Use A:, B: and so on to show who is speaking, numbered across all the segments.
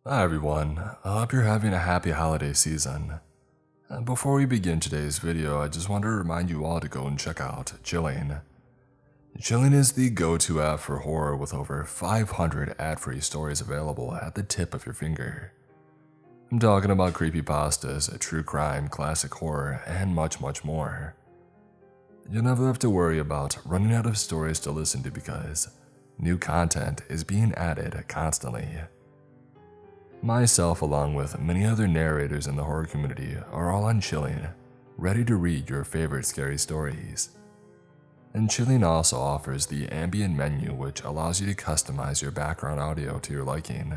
A: Hi everyone, I hope you're having a happy holiday season. Before we begin today's video, I just want to remind you all to go and check out Chilling. Chilling is the go-to app for horror with over 500 ad-free stories available at the tip of your finger. I'm talking about creepypastas, true crime, classic horror, and much more. You'll never have to worry about running out of stories to listen to because new content is being added constantly. Myself, along with many other narrators in the horror community, are all on Chilling, ready to read your favorite scary stories. And Chilling also offers the ambient menu, which allows you to customize your background audio to your liking.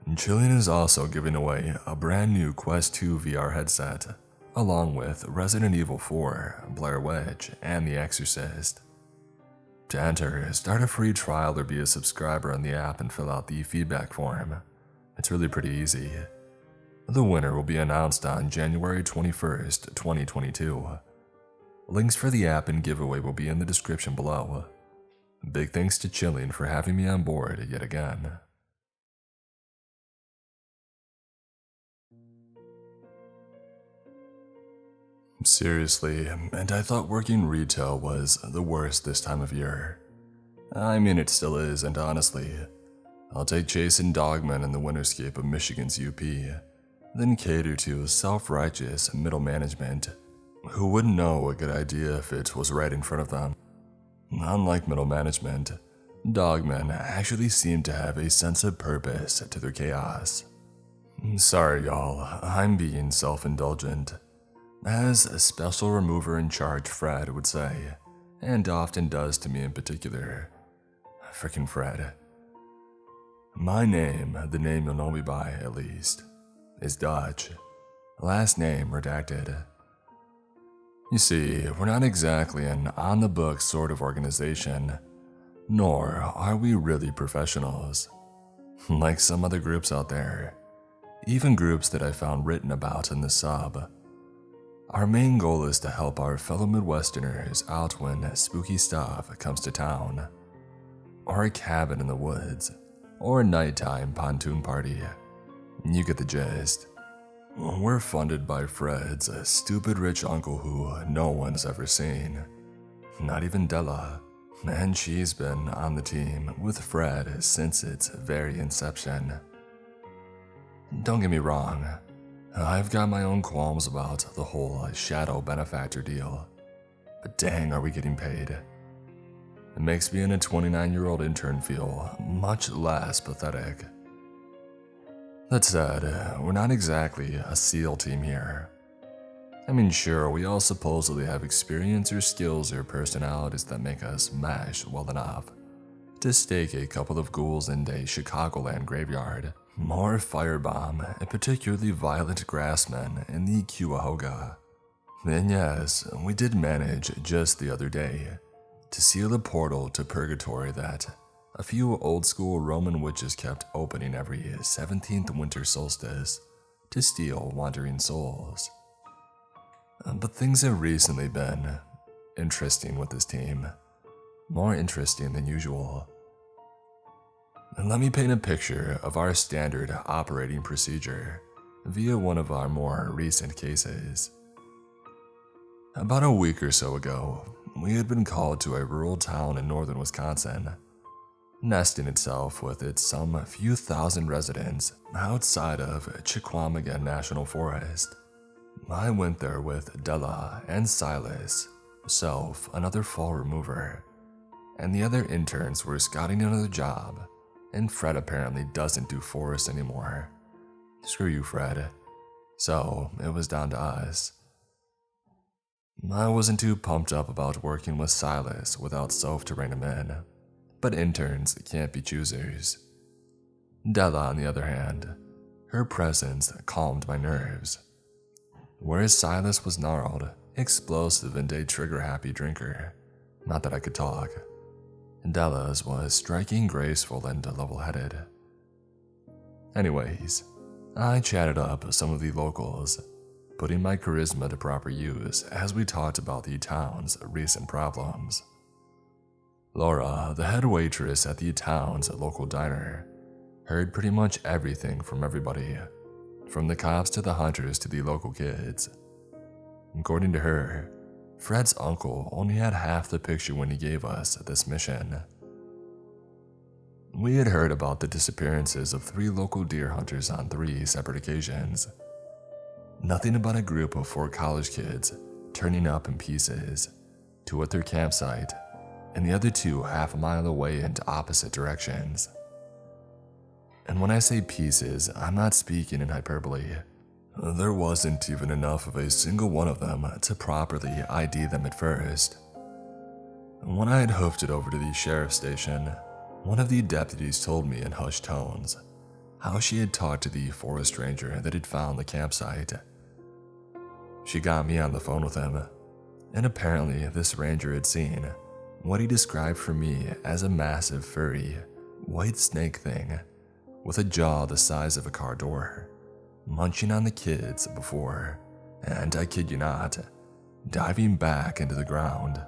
A: And Chilling is also giving away a brand new Quest 2 VR headset, along with Resident Evil 4, Blair Witch, and The Exorcist. To enter, start a free trial or be a subscriber on the app and fill out the feedback form. It's really pretty easy. The winner will be announced on January 21st, 2022. Links for the app and giveaway will be in the description below. Big thanks to Chilling for having me on board yet again. Seriously, and I thought working retail was the worst this time of year. I mean, it still is, and honestly, I'll take chasing dogmen in the winterscape of Michigan's UP, then cater to self-righteous middle management who wouldn't know a good idea if it was right in front of them. Unlike middle management, dogmen actually seem to have a sense of purpose to their chaos. Sorry y'all, I'm being self-indulgent, as a special remover in charge Fred would say, and often does to me in particular. Frickin' Fred. My name, the name you'll know me by at least, is Dutch. Last name redacted. You see, we're not exactly an on-the-books sort of organization, nor are we really professionals. Like some other groups out there, even groups that I found written about in the sub. Our main goal is to help our fellow Midwesterners out when spooky stuff comes to town, or a cabin in the woods, or a nighttime pontoon party. You get the gist. We're funded by Fred's stupid rich uncle who no one's ever seen. Not even Della. And she's been on the team with Fred since its very inception. Don't get me wrong, I've got my own qualms about the whole shadow benefactor deal. But dang, are we getting paid. It makes being a 29-year-old intern feel much less pathetic. That said, we're not exactly a SEAL team here. I mean, sure, we all supposedly have experience or skills or personalities that make us mesh well enough to stake a couple of ghouls in a Chicagoland graveyard, or firebomb a particularly violent grassman in the Cuyahoga. And yes, we did manage just the other day to seal a portal to purgatory that a few old-school Roman witches kept opening every 17th winter solstice to steal wandering souls. But things have recently been interesting with this team, more interesting than usual. And let me paint a picture of our standard operating procedure via one of our more recent cases. About a week or so ago, we had been called to a rural town in northern Wisconsin, nesting itself with its some few thousand residents outside of Chequamegon National Forest. I went there with Della and Silas, Soph, another fall remover, and the other interns were scouting another job, and Fred apparently doesn't do forest anymore. Screw you, Fred. So it was down to us. I wasn't too pumped up about working with Silas without Soph to rein him in, but interns can't be choosers. Della, on the other hand, her presence calmed my nerves. Whereas Silas was gnarled, explosive, and a trigger-happy drinker, not that I could talk, Della's was striking, graceful, and level-headed. Anyways, I chatted up some of the locals, putting my charisma to proper use as we talked about the town's recent problems. Laura, the head waitress at the town's local diner, heard pretty much everything from everybody, from the cops to the hunters to the local kids. According to her, Fred's uncle only had half the picture when he gave us this mission. We had heard about the disappearances of 3 local deer hunters on 3 separate occasions. Nothing about a group of 4 college kids turning up in pieces, 2 at their campsite, and the other 2 half a mile away into opposite directions. And when I say pieces, I'm not speaking in hyperbole. There wasn't even enough of a single one of them to properly ID them at first. When I had hoofed it over to the sheriff's station, one of the deputies told me in hushed tones how she had talked to the forest ranger that had found the campsite. She got me on the phone with him, and apparently this ranger had seen what he described for me as a massive furry, white snake thing with a jaw the size of a car door, munching on the kids before, and I kid you not, diving back into the ground.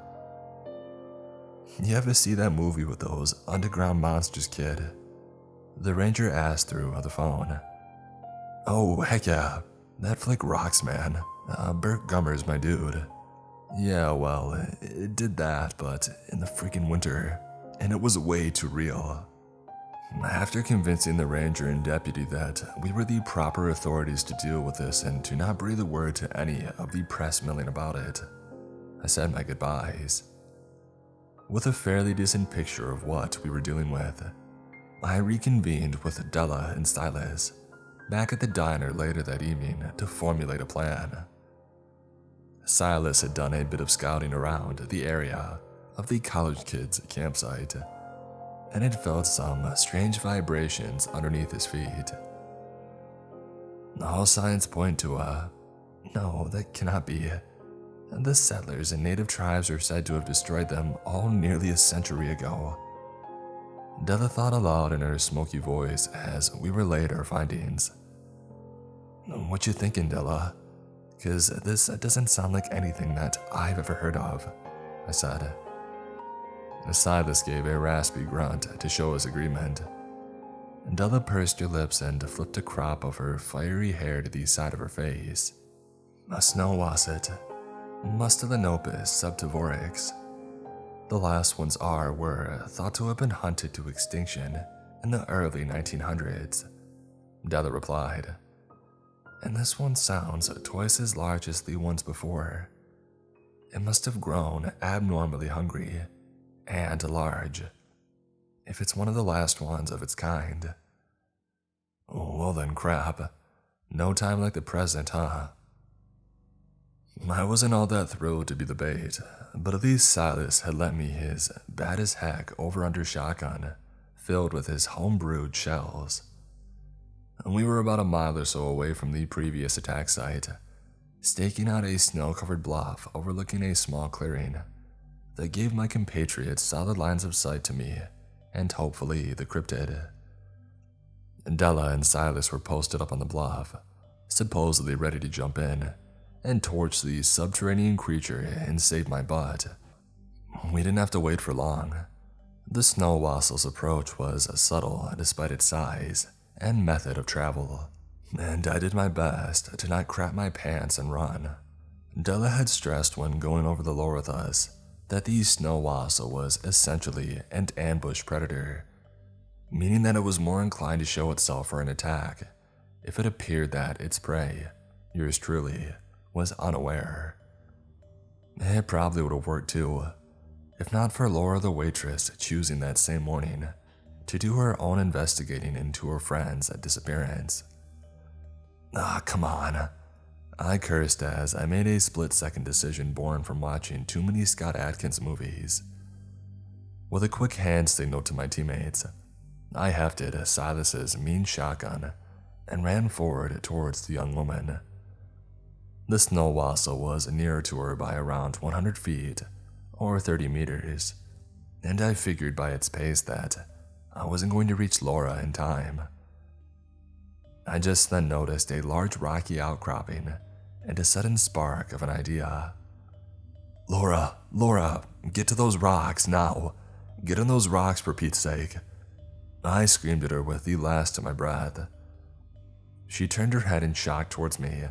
A: You ever see that movie with those underground monsters, kid? The ranger asked through the phone. Oh, heck yeah, that flick rocks, man. Burt Gummer's my dude. Yeah, well, it did that, but in the freaking winter, and it was way too real. After convincing the ranger and deputy that we were the proper authorities to deal with this and to not breathe a word to any of the press milling about it, I said my goodbyes. With a fairly decent picture of what we were dealing with, I reconvened with Della and Silas back at the diner later that evening to formulate a plan. Silas had done a bit of scouting around the area of the college kids' campsite and had felt some strange vibrations underneath his feet. All signs point to no, that cannot be. The settlers and native tribes are said to have destroyed them all nearly a century ago. Della thought aloud in her smoky voice as we relayed our findings. What you thinking, Della? 'Cause this doesn't sound like anything that I've ever heard of, I said. Silas gave a raspy grunt to show his agreement. Della pursed her lips and flipped a crop of her fiery hair to the side of her face. A snow wasset, Mustelinopus subtivorix. The last ones were thought to have been hunted to extinction in the early 1900s, Della replied. And this one sounds twice as large as the ones before. It must have grown abnormally hungry and large, if it's one of the last ones of its kind. Well then, crap. No time like the present, huh? I wasn't all that thrilled to be the bait, but at least Silas had lent me his bad-as-heck over-under shotgun filled with his home-brewed shells. We were about a mile or so away from the previous attack site, staking out a snow-covered bluff overlooking a small clearing that gave my compatriots solid lines of sight to me and hopefully the cryptid. Della and Silas were posted up on the bluff, supposedly ready to jump in and torch the subterranean creature and save my butt. We didn't have to wait for long. The snow wassel's approach was subtle despite its size and method of travel, and I did my best to not crap my pants and run. Della had stressed when going over the lore with us that the snow wassel was essentially an ambush predator, meaning that it was more inclined to show itself for an attack if it appeared that its prey, yours truly, was unaware. It probably would have worked too, if not for Laura the waitress choosing that same morning to do her own investigating into her friend's disappearance. Come on. I cursed as I made a split-second decision born from watching too many Scott Adkins movies. With a quick hand signal to my teammates, I hefted Silas's mean shotgun and ran forward towards the young woman. The snow wassel was nearer to her by around 100 feet, or 30 meters, and I figured by its pace that I wasn't going to reach Laura in time. I just then noticed a large rocky outcropping and a sudden spark of an idea. Laura, get to those rocks now. Get on those rocks for Pete's sake. I screamed at her with the last of my breath. She turned her head in shock towards me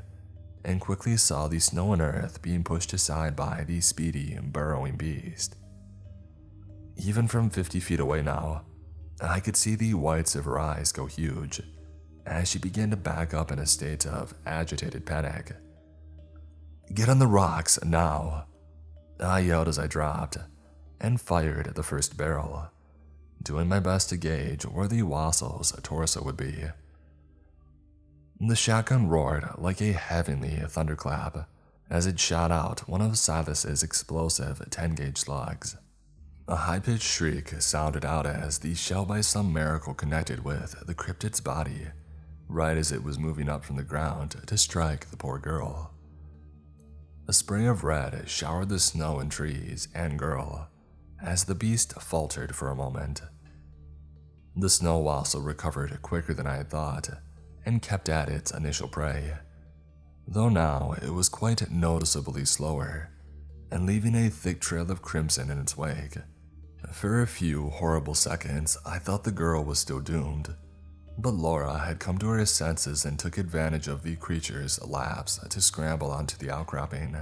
A: and quickly saw the snow and earth being pushed aside by the speedy, burrowing beast. Even from 50 feet away now, I could see the whites of her eyes go huge as she began to back up in a state of agitated panic. "Get on the rocks, now!" I yelled as I dropped and fired at the first barrel, doing my best to gauge where the wassle's torso would be. The shotgun roared like a heavenly thunderclap as it shot out one of Silas's explosive 10-gauge slugs. A high-pitched shriek sounded out as the shell by some miracle connected with the cryptid's body right as it was moving up from the ground to strike the poor girl. A spray of red showered the snow and trees and girl as the beast faltered for a moment. The snow wassel recovered quicker than I had thought and kept at its initial prey, though now it was quite noticeably slower and leaving a thick trail of crimson in its wake. For a few horrible seconds, I thought the girl was still doomed, but Laura had come to her senses and took advantage of the creature's lapse to scramble onto the outcropping.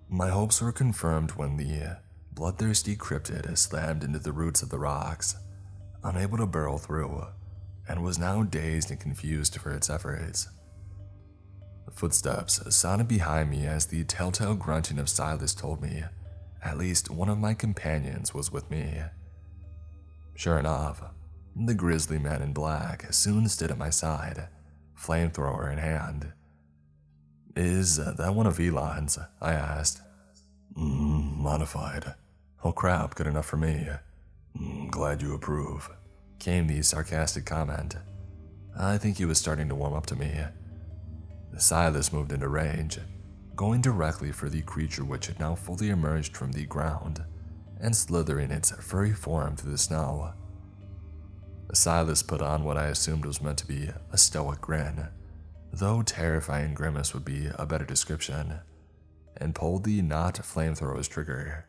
A: My hopes were confirmed when the bloodthirsty cryptid slammed into the roots of the rocks, unable to burrow through, and was now dazed and confused for its efforts. Footsteps sounded behind me as the telltale grunting of Silas told me at least one of my companions was with me. Sure enough, the grisly man in black soon stood at my side, flamethrower in hand. "Is that one of Elon's?" I asked. Modified. Oh crap, good enough for me. Glad you approve," came the sarcastic comment. I think he was starting to warm up to me. Silas moved into rage, going directly for the creature which had now fully emerged from the ground and slithering its furry form through the snow. Silas put on what I assumed was meant to be a stoic grin, though terrifying grimace would be a better description, and pulled the not flamethrower's trigger.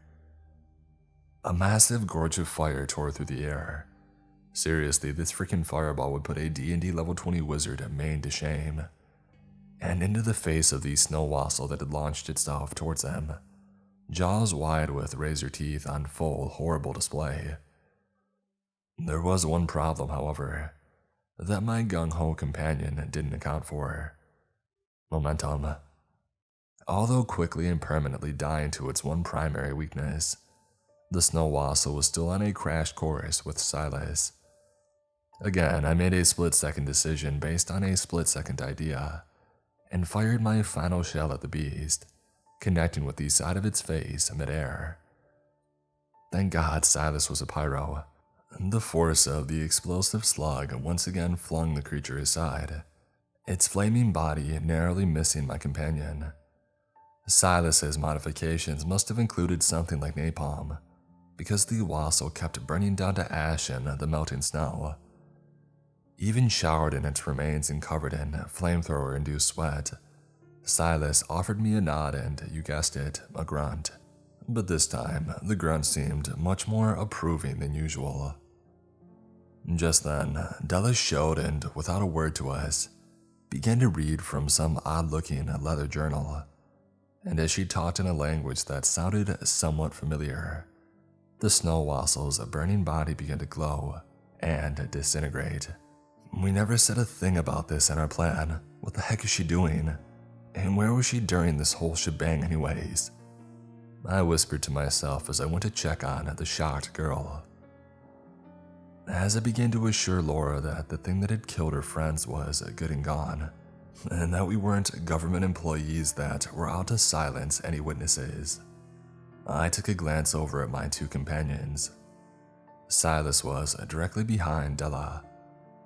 A: A massive gorge of fire tore through the air. Seriously, this freaking fireball would put a D&D level 20 wizard maimed to shame. And into the face of the snow wassel that had launched itself towards them, jaws wide with razor teeth on full, horrible display. There was one problem, however, that my gung-ho companion didn't account for: momentum. Although quickly and permanently dying to its one primary weakness, the snow wassel was still on a crash course with Silas. Again, I made a split-second decision based on a split-second idea, and fired my final shell at the beast, connecting with the side of its face mid-air. Thank God Silas was a pyro. The force of the explosive slug once again flung the creature aside, its flaming body narrowly missing my companion. Silas's modifications must have included something like napalm, because the wassel kept burning down to ash in the melting snow. Even showered in its remains and covered in flamethrower-induced sweat, Silas offered me a nod and, you guessed it, a grunt. But this time, the grunt seemed much more approving than usual. Just then, Della showed and, without a word to us, began to read from some odd-looking leather journal. And as she talked in a language that sounded somewhat familiar, the snow wassel's burning body began to glow and disintegrate. "We never said a thing about this in our plan. What the heck is she doing? And where was she during this whole shebang anyways?" I whispered to myself as I went to check on the shocked girl. As I began to assure Laura that the thing that had killed her friends was good and gone, and that we weren't government employees that were out to silence any witnesses, I took a glance over at my two companions. Silas was directly behind Della,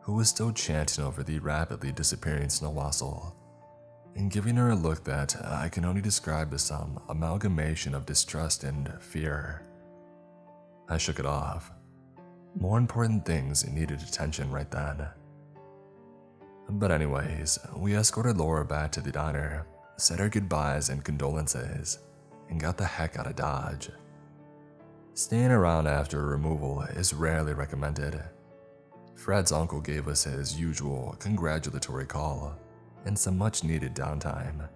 A: who was still chanting over the rapidly disappearing snow wassel, and giving her a look that I can only describe as some amalgamation of distrust and fear. I shook it off. More important things needed attention right then. But anyways, we escorted Laura back to the diner, said our goodbyes and condolences, and got the heck out of Dodge. Staying around after removal is rarely recommended, Fred's uncle gave us his usual congratulatory call and some much needed downtime.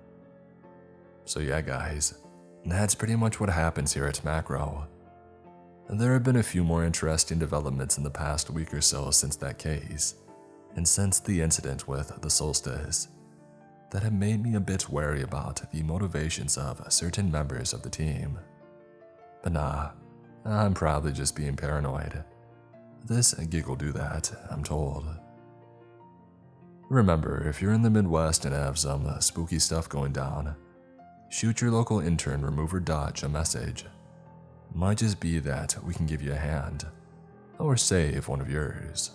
A: So yeah guys, that's pretty much what happens here at Macro. There have been a few more interesting developments in the past week or so since that case, and since the incident with the solstice, that have made me a bit wary about the motivations of certain members of the team. But nah, I'm probably just being paranoid. This gig will do that, I'm told. Remember, if you're in the Midwest and have some spooky stuff going down, shoot your local intern remover Dodge a message. Might just be that we can give you a hand, or save one of yours.